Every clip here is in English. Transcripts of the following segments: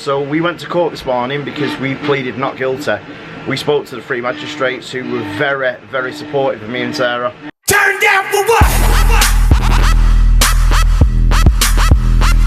So we went to court this morning because we pleaded not guilty. We spoke to the three magistrates who were very, very supportive of me and Sarah. Turn down for what?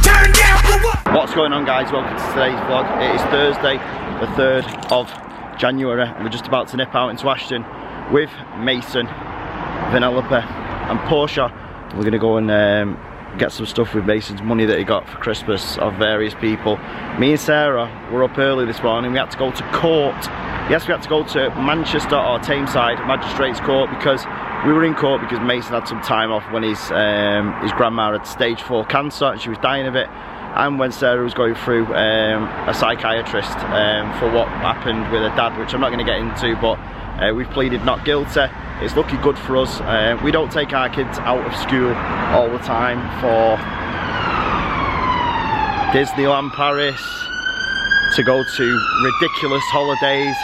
Turn down for what? What's going on, guys? Welcome to today's vlog. It is Thursday, the 3rd of January. We're just about to nip out into Ashton with Mason, Vanellope and Portia. We're going to go and get some stuff with Mason's money that he got for Christmas of various people. Me and Sarah were up early this morning. We had to go to court. Yes, we had to go to Manchester or Tameside Magistrates Court because we were in court because Mason had some time off when his grandma had stage 4 cancer and she was dying of it, and when Sarah was going through a psychiatrist for what happened with her dad, which I'm not going to get into, but we've pleaded not guilty. It's looking good for us. We don't take our kids out of school all the time for Disneyland Paris, to go to ridiculous holidays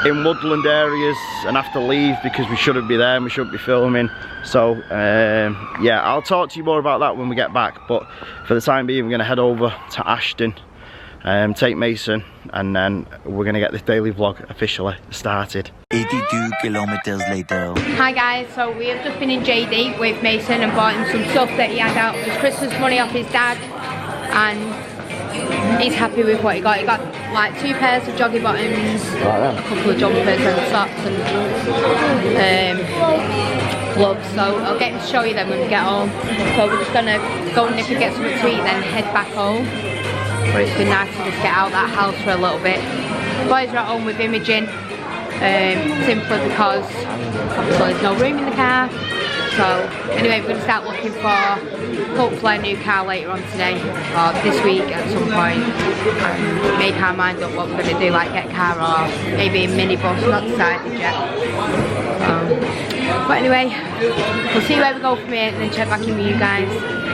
in woodland areas and have to leave because we shouldn't be there and we shouldn't be filming. So yeah, I'll talk to you more about that when we get back, but for the time being we're going to head over to Ashton, take Mason, and then we're going to get this daily vlog officially started. 82 kilometers later. Hi guys, so we have just been in JD with Mason and bought him some stuff that he had out of his Christmas money off his dad, and he's happy with what he got. He got like 2 pairs of jogging bottoms, a couple of jumpers and socks and gloves, so I'll get him to show you them when we get home. So we're just gonna go and nip and get something to eat, then head back home. But it's been nice to just get out that house for a little bit. Boys are at home with Imogen, simply because obviously there's no room in the car. So anyway, we're going to start looking for hopefully a new car later on today or this week at some point, and make our mind up what we're going to do, like get a car or maybe a minibus, not decided yet. But anyway, we'll see where we go from here and then check back in with you guys.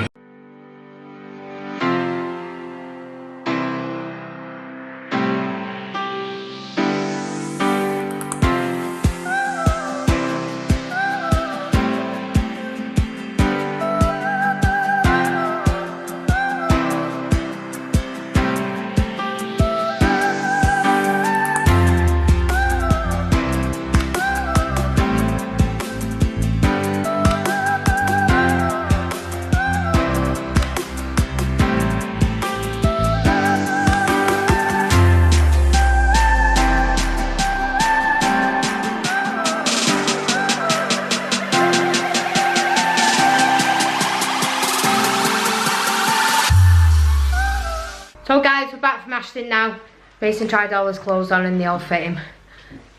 So guys, we're back from Ashton now. Mason tried all his clothes on and they all fit him.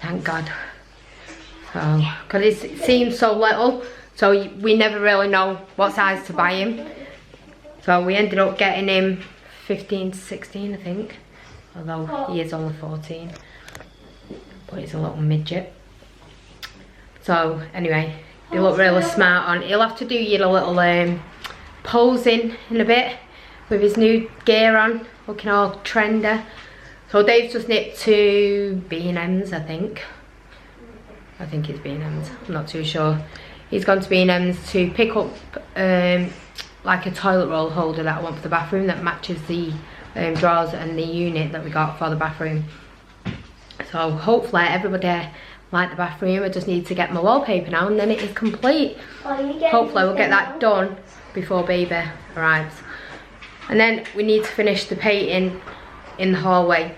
Thank God. So, because it seems so little, so we never really know what size to buy him. So we ended up getting him 15 to 16, I think. Although he is only 14. But he's a little midget. So anyway, they look really smart on. He'll have to do you a little posing in a bit with his new gear on, looking all trendy. So Dave's just nipped to B&M's, I think. I think it's B&M's, I'm not too sure. He's gone to B&M's to pick up like a toilet roll holder that I want for the bathroom that matches the drawers and the unit that we got for the bathroom. So hopefully everybody liked the bathroom. I just need to get my wallpaper now and then it is complete. Hopefully we'll get that done before baby arrives. And then we need to finish the painting in the hallway.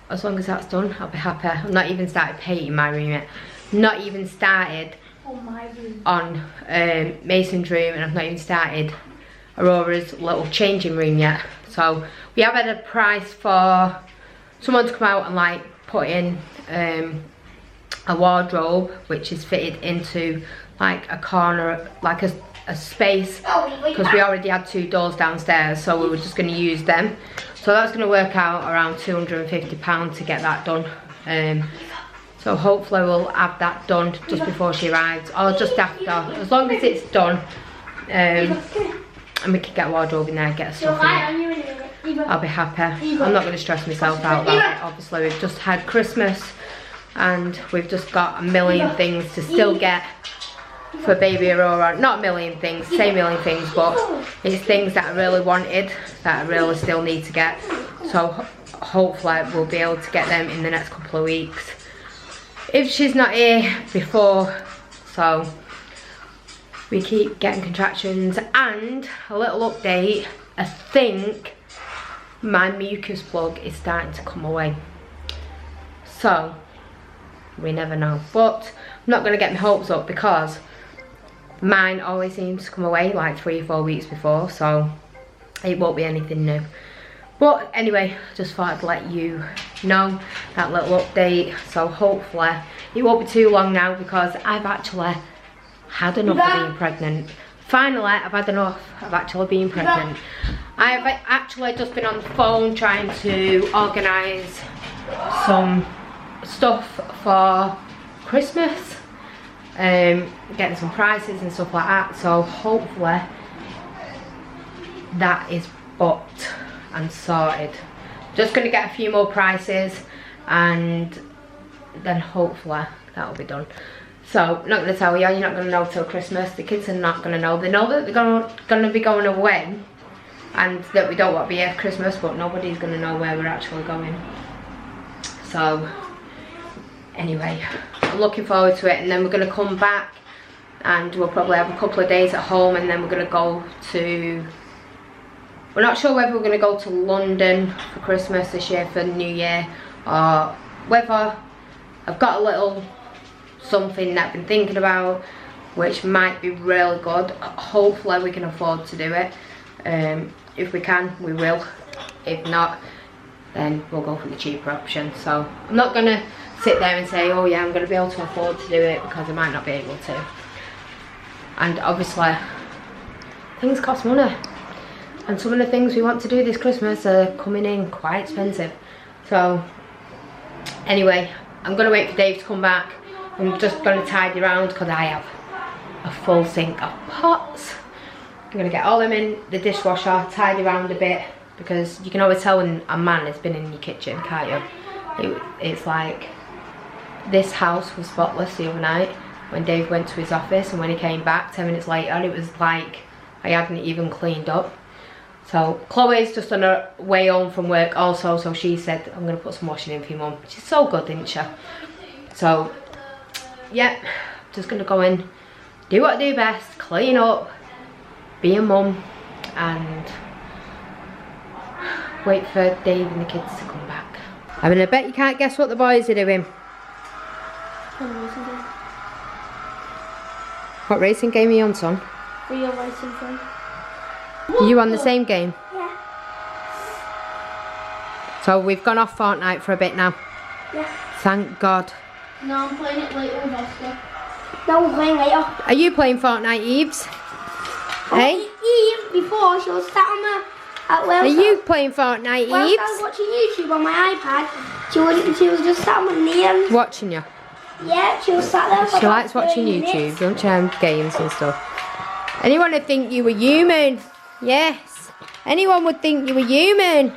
As long as that's done, I'll be happy. I've not even started painting my room yet. Not even started on Mason's room, and I've not even started Aurora's little changing room yet. So we have had a price for someone to come out and like put in a wardrobe which is fitted into like a corner, like a space, because we already had 2 doors downstairs, so we were just going to use them. So that's going to work out around £250 to get that done. So hopefully we'll have that done just before she arrives, or just after, as long as it's done, and we can get a wardrobe in there, get stuff in it. I'll be happy. I'm not going to stress myself out about it. Obviously we've just had Christmas and we've just got a million things to still get for baby Aurora. Not a million things, say a million things, but it's things that I really wanted, that I really still need to get. So hopefully we'll be able to get them in the next couple of weeks. If she's not here before, so we keep getting contractions. And a little update, I think my mucus plug is starting to come away. So, we never know. But I'm not going to get my hopes up because mine always seems to come away like 3 or 4 weeks before. So, it won't be anything new. But anyway, just thought I'd let you know that little update. So hopefully it won't be too long now because I've actually had enough of being pregnant. Finally, I've had enough of actually being pregnant. I've actually just been on the phone trying to organise some stuff for Christmas. Getting some prices and stuff like that. So hopefully that is booked and sorted. Just going to get a few more prices and then hopefully that'll be done. So, not going to tell you, you're not going to know till Christmas. The kids are not going to know. They know that they're going to be going away and that we don't want to be here for Christmas, but nobody's going to know where we're actually going. So, anyway, I'm looking forward to it, and then we're going to come back and we'll probably have a couple of days at home, and then we're going to go to... We're not sure whether we're going to go to London for Christmas this year for New Year, or whether I've got a little something that I've been thinking about which might be really good. Hopefully we can afford to do it. If we can, we will. If not, then we'll go for the cheaper option. So I'm not going to sit there and say, oh yeah, I'm going to be able to afford to do it, because I might not be able to. And obviously things cost money, and some of the things we want to do this Christmas are coming in quite expensive. So anyway, I'm going to wait for Dave to come back. I'm just going to tidy around because I have a full sink of pots. I'm going to get all them in the dishwasher, tidy around a bit, because you can always tell when a man has been in your kitchen, can't you? It's like, this house was spotless the other night when Dave went to his office, and when he came back 10 minutes later, it was like I hadn't even cleaned up. So Chloe's just on her way home from work also, so she said, I'm going to put some washing in for your mum. She's so good, didn't she? So yeah, just gonna go in, do what I do best, clean up, be a mum, and wait for Dave and the kids to come back. I mean, I bet you can't guess what the boys are doing. What racing game are you on, son? Real racing game. Are you on the same game? Yeah. So we've gone off Fortnite for a bit now. Yeah. Thank God. No, I'm playing it later with Oscar. No, I'm playing later. Are you playing Fortnite, Eves? Hey? Eve, before she was sat on the... Are you playing Fortnite, Eves? Whilst I was watching YouTube on my iPad, she was just sat on my knees. Watching you? Yeah, she was sat there for She likes watching 30 YouTube, minutes. don't you? Games and stuff. Anyone would think you were human. Yes. Anyone would think you were human.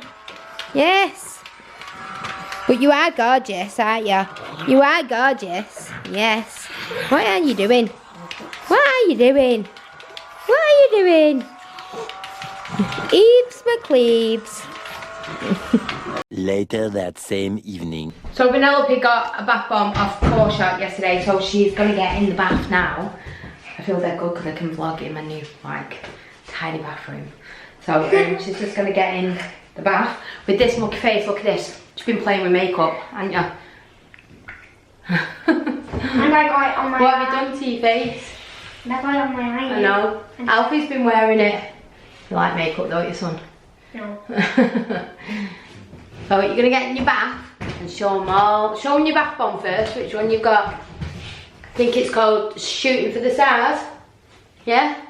Yes. But you are gorgeous, aren't you? You are gorgeous. Yes. What are you doing? What are you doing? What are you doing? Eves McCleaves. Later that same evening. So Penelope got a bath bomb off Porsche yesterday, so she's going to get in the bath now. I feel they're good because I can vlog in my new, like, tiny bathroom. So she's just going to get in the bath with this mucky face. Look at this. She's been playing with makeup, haven't you? And I got it on my What eye. have you done to your face? And I got it on my eye. I know. Alfie's been wearing it. You like makeup, don't you, son? No. So you're going to get in your bath and show them all. Show them your bath bomb first, which one you've got. I think it's called Shooting for the Stars. Yeah?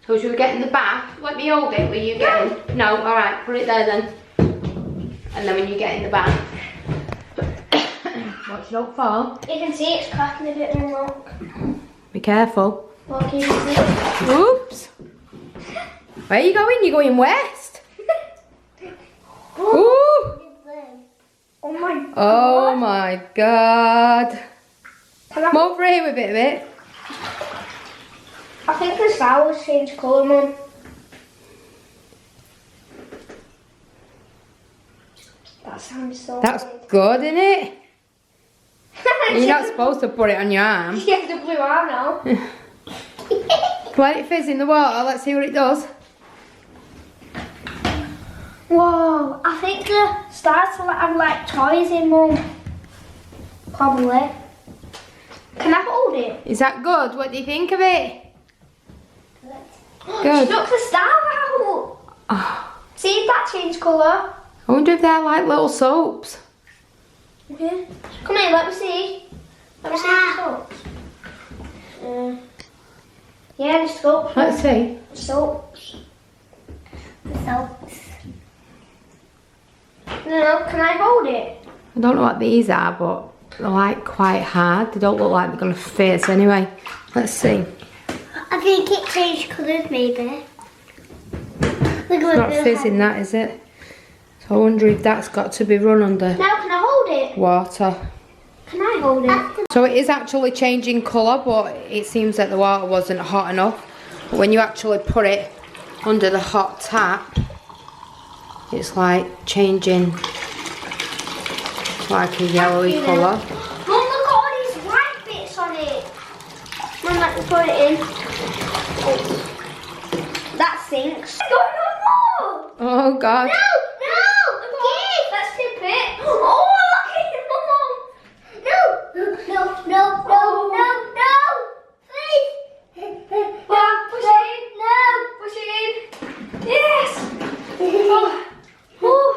So should we get in the bath? Let me hold it. Will you get in? No? Alright, put it there then. And then when you get in the bath. Watch, don't fall. You can see it's cracking a bit more. Look. Be careful. Look, you can see. Oops. Where are you going? You're going west. Ooh. Oh my god. Oh my god. Come over here with a bit of it. I think the flowers change colour, Mum. That sounds so That's weird. good, isn't it? You're not supposed to put it on your arm. You have the blue arm now. Let it fizz in the water, let's see what it does. Whoa, I think the stars will have like toys in, Mum. Probably. Can I hold it? Is that good? What do you think of it? Good. Look the star out. Oh, See if that changed colour. I wonder if they're like little soaps. Okay. Come here, let me see. Let me see the soaps. Yeah, the soaps. Let's see. Soaps. Soaps. No, can I hold it? I don't know what these are, but they're like quite hard. They don't look like they're going to fizz anyway. Let's see. I think it changed colours maybe. Look It's not fizzing that, is it? So I wonder if that's got to be run under Now can I hold it? water. Can I hold it? So it is actually changing colour, but it seems that the water wasn't hot enough. But when you actually put it under the hot tap, it's like changing like a yellowy colour. Mum, look at all these white bits on it. Mum, let me put it in. Oh. That sinks. No, no, no! Oh God. No, no! Give! Let's dip it. Oh, look at it, Mum! No! No, no, no, no, no! Please! Yeah, push it in. No! Push it in. Yes! Oh. Oh.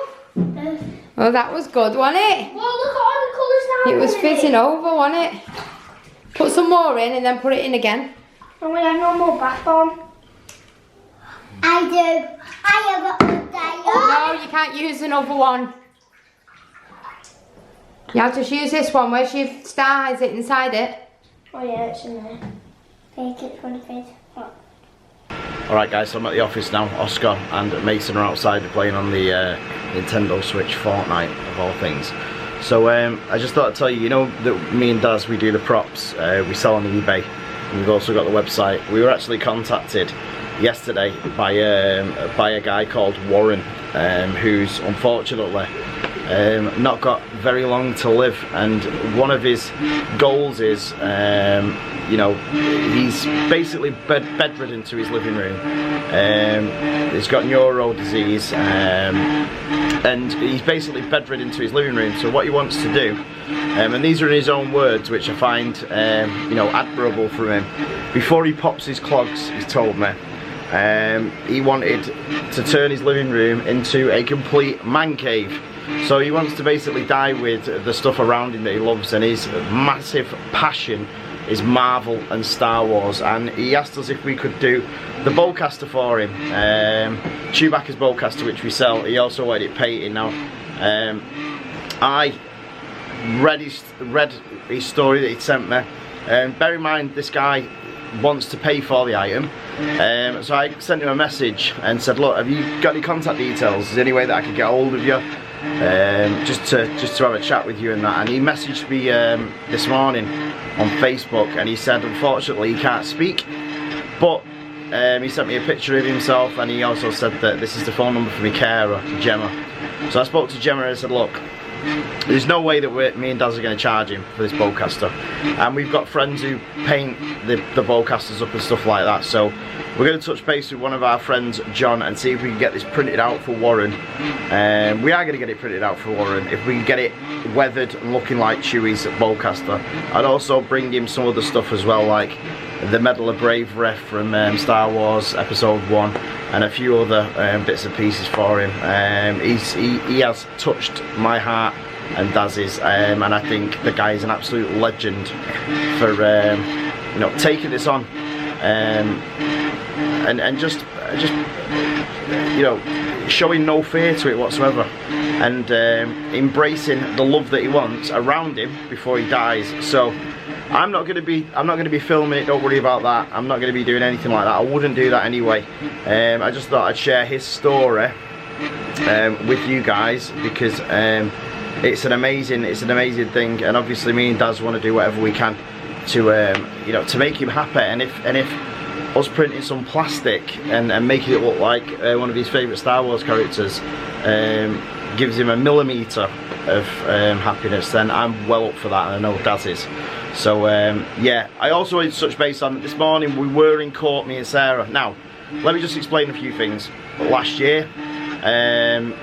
Oh, that was good, wasn't it? Well, look at all the colours now. It was fizzing over, wasn't it? Put some more in and then put it in again. And we have no more bath bomb. I do. I have a good day. No, you can't use another one. You have to use this one. Where's your star? Is it inside it? Oh yeah, it's in there. Take it for the fizz. Alright guys, so I'm at the office now. Oscar and Mason are outside playing on the Nintendo Switch Fortnite, of all things. So I just thought I'd tell you, you know that me and Daz, we do the props, we sell on eBay, and we've also got the website. We were actually contacted yesterday by a guy called Warren, who's unfortunately not got very long to live, and one of his goals is, you know, he's basically bedridden to his living room. He's got neuro disease, and he's basically bedridden to his living room. So what he wants to do, and these are in his own words, which I find you know, admirable from him. Before he pops his clogs, he's told me, he wanted to turn his living room into a complete man cave. So he wants to basically die with the stuff around him that he loves, and his massive passion is Marvel and Star Wars, and he asked us if we could do the bowcaster for him. Chewbacca's bowcaster, which we sell. He also wanted it painted. Now I read his story that he'd sent me. Bear in mind, this guy wants to pay for the item, so I sent him a message and said, look, have you got any contact details? Is there any way that I could get a hold of you, just to have a chat with you and that? And he messaged me this morning on Facebook, and he said unfortunately he can't speak, but he sent me a picture of himself, and he also said that this is the phone number for my carer, Gemma. So I spoke to Gemma and I said, look, there's no way that me and Daz are going to charge him for this bowcaster, and we've got friends who paint the bowcasters up and stuff like that, so we're going to touch base with one of our friends, John, and see if we can get this printed out for Warren. We are going to get it printed out for Warren. If we can get it weathered and looking like Chewie's bowcaster, I'd also bring him some other stuff as well, like the Medal of Bravery from Star Wars Episode 1, and a few other bits and pieces for him. He has touched my heart and Daz's, and I think the guy is an absolute legend for you know, taking this on, and just you know, showing no fear to it whatsoever, and embracing the love that he wants around him before he dies. So I'm not going to be filming it, don't worry about that. I'm not going to be doing anything like that. I wouldn't do that anyway. I just thought I'd share his story with you guys, because it's an amazing thing, and obviously me and Daz want to do whatever we can to you know, to make him happy. And if us printing some plastic and making it look like one of his favourite Star Wars characters gives him a millimetre of happiness, then I'm well up for that, and I know Daz is. So yeah, I also wanted to touch base on this morning. We were in court, me and Sarah. Now, let me just explain a few things. Last year,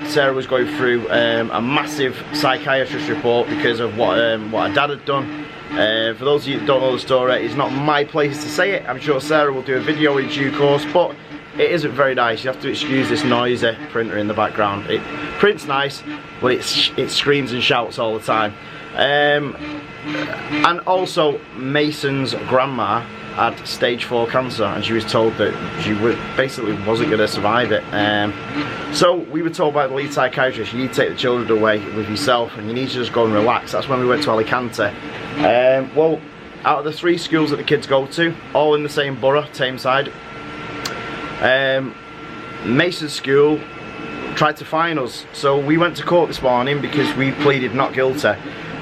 Sarah was going through a massive psychiatrist report because of what her dad had done. For those of you who don't know the story, it's not my place to say it. I'm sure Sarah will do a video in due course, but it isn't very nice. You have to excuse this noisy printer in the background. It prints nice, but it screams and shouts all the time. And also, Mason's grandma had stage 4 cancer, and she was told that she basically wasn't going to survive it. So we were told by the lead psychiatrist, you need to take the children away with yourself, and you need to just go and relax. That's when we went to Alicante. Well, out of the 3 schools that the kids go to, all in the same borough, Tameside, Mason's school tried to fine us. So we went to court this morning because we pleaded not guilty.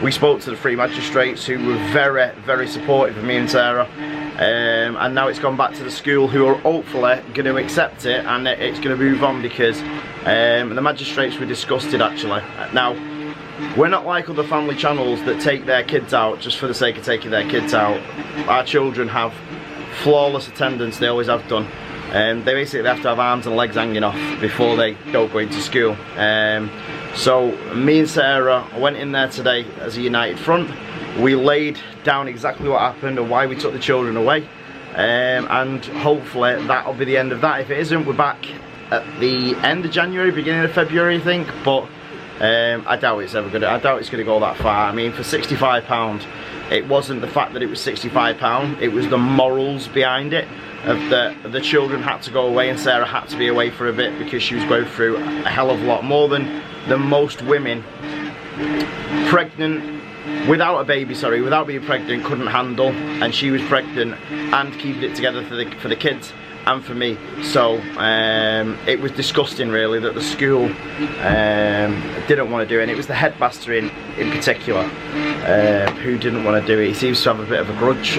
We spoke to the 3 magistrates who were very, very supportive of me and Sarah, and now it's gone back to the school, who are hopefully going to accept it, and it's going to move on, because the magistrates were disgusted actually. Now, we're not like other family channels that take their kids out just for the sake of taking their kids out. Our children have flawless attendance, they always have done. They basically have to have arms and legs hanging off before they don't go into school. So me and Sarah went in there today as a united front. We laid down exactly what happened and why we took the children away, and hopefully that'll be the end of that. If it isn't, we're back at the end of January, beginning of February, I think. But I doubt it's ever gonna. I doubt it's gonna go that far. I mean, for £65, it wasn't the fact that it was £65. It was the morals behind it. Of the children had to go away, and Sarah had to be away for a bit because she was going through a hell of a lot more than most women pregnant without a baby, without being pregnant, couldn't handle, and she was pregnant and keeping it together for the kids and for me. So it was disgusting really that the school didn't want to do it, and it was the headmaster in particular who didn't want to do it. He seems to have a bit of a grudge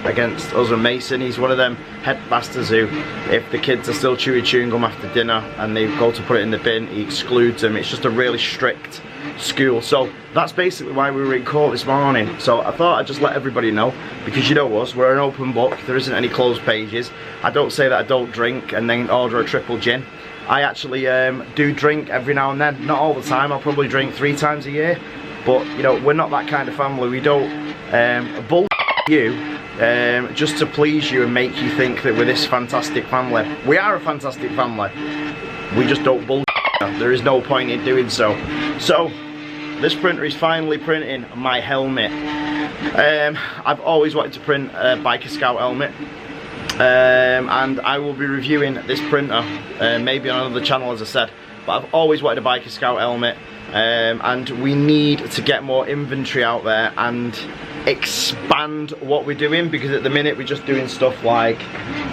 against us and Mason. He's one of them headmasters who, if the kids are still chewing chewing gum after dinner and they go to put it in the bin, he excludes them. It's just a really strict school. So that's basically why we were in court this morning. So I thought I'd just let everybody know, because you know us, we're an open book, there isn't any closed pages. I don't say that I don't drink and then order a triple gin. I actually do drink every now and then, not all the time. I'll probably drink 3 times a year, but you know, we're not that kind of family. We don't bull you just to please you and make you think that we're this fantastic family. We are a fantastic family, we just don't bull. There is no point in doing so. So this printer is finally printing my helmet. I've always wanted to print a Biker Scout helmet, and I will be reviewing this printer maybe on another channel, as I said, but I've always wanted a Biker Scout helmet, and we need to get more inventory out there and expand what we're doing, because at the minute we're just doing stuff like,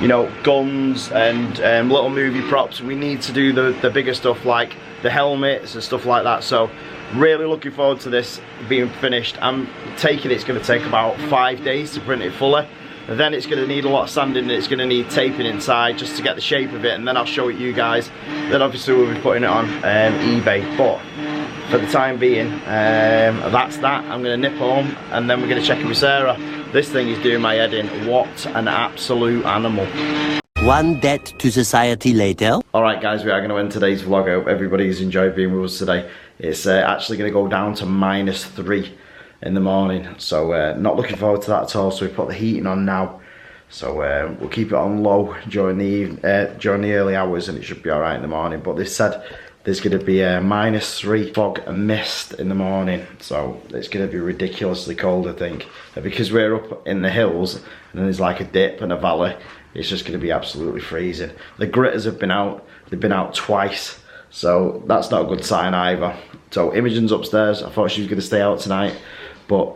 you know, guns and little movie props. We need to do the bigger stuff like the helmets and stuff like that. So really looking forward to this being finished. I'm taking it's going to take about 5 days to print it fully, and then it's going to need a lot of sanding and it's going to need taping inside just to get the shape of it, and then I'll show it you guys. Then obviously we'll be putting it on eBay, but for the time being, that's that. I'm going to nip home and then we're going to check in with Sarah. This thing is doing my head in. What an absolute animal. One debt to society later. Alright guys, we are going to end today's vlog. I hope everybody's enjoyed being with us today. It's actually going to go down to -3 in the morning, so not looking forward to that at all. So we put the heating on now, so we'll keep it on low during the early hours, and it should be alright in the morning. But they said there's going to be a -3 fog and mist in the morning, so it's going to be ridiculously cold, I think. Because we're up in the hills and then there's like a dip and a valley, it's just going to be absolutely freezing. The gritters have been out, they've been out twice, so that's not a good sign either. So Imogen's upstairs. I thought she was going to stay out tonight, but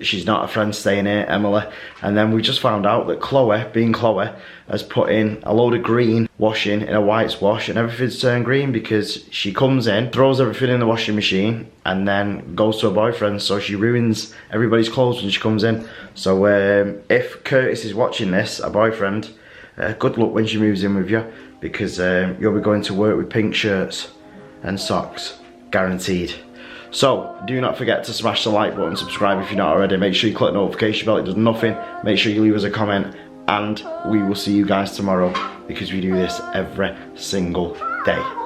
she's not a friend staying here, Emily. And then we just found out that Chloe, being Chloe, has put in a load of green washing in a white wash, and everything's turned green because she comes in, throws everything in the washing machine, and then goes to her boyfriend. So she ruins everybody's clothes when she comes in. So if Curtis is watching this, a boyfriend, good luck when she moves in with you, because you'll be going to work with pink shirts and socks, guaranteed. So, do not forget to smash the like button, subscribe if you're not already, make sure you click the notification bell, it does nothing, make sure you leave us a comment, and we will see you guys tomorrow, because we do this every single day.